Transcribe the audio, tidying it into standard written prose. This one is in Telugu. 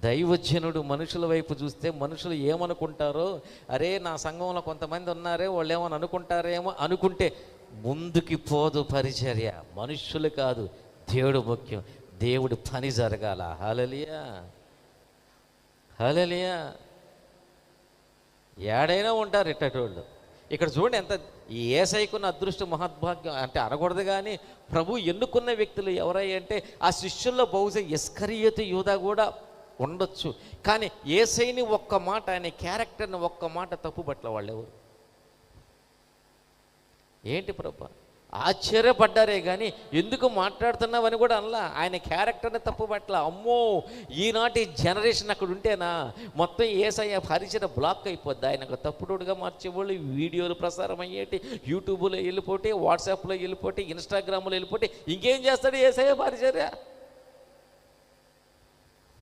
దైవజనుడు మనుషుల వైపు చూస్తే మనుషులు ఏమనుకుంటారో, అరే నా సంఘంలో కొంతమంది ఉన్నారే వాళ్ళు ఏమని అనుకుంటారేమో అనుకుంటే ముందుకి పోదు పరిచర్య. మనుష్యులు కాదు, దేవుడు ముఖ్యం. దేవుడి పని జరగాల. హల్లెలూయా, హల్లెలూయా. ఏడైనా ఉంటారు ఇట్టటోళ్ళు. ఇక్కడ చూడండి ఎంత ఈ యేసయ్యకున్న అదృష్టం మహద్భాగ్యం అంటే అనకూడదు, కానీ ప్రభు ఎన్నుకున్న వ్యక్తులు ఎవరై అంటే ఆ శిష్యుల్లో బహుశా ఇస్కరియోతు యూదా కూడా ఉండొచ్చు. కానీ యేసయ్యని ఒక్క మాట, ఆయన క్యారెక్టర్ని ఒక్క మాట తప్పుపట్ల వాళ్ళు ఎవరు? ఏంటి ప్రభు ఆశ్చర్యపడ్డారే కానీ ఎందుకు మాట్లాడుతున్నావని కూడా అనలా. ఆయన క్యారెక్టర్ని తప్పుపట్ల. అమ్మో, ఈనాటి జనరేషన్ అక్కడ ఉంటేనా మొత్తం యేసయ్య పరిచయం బ్లాక్ అయిపోద్ది. ఆయన తప్పుడుగా మార్చేవాళ్ళు, వీడియోలు ప్రసారం అయ్యేటి, యూట్యూబ్లో వెళ్ళిపోతే, వాట్సాప్లో వెళ్ళిపోతే, ఇన్స్టాగ్రామ్లో వెళ్ళిపోతే, ఇంకేం చేస్తాడు యేసయ్య పరిచర్య?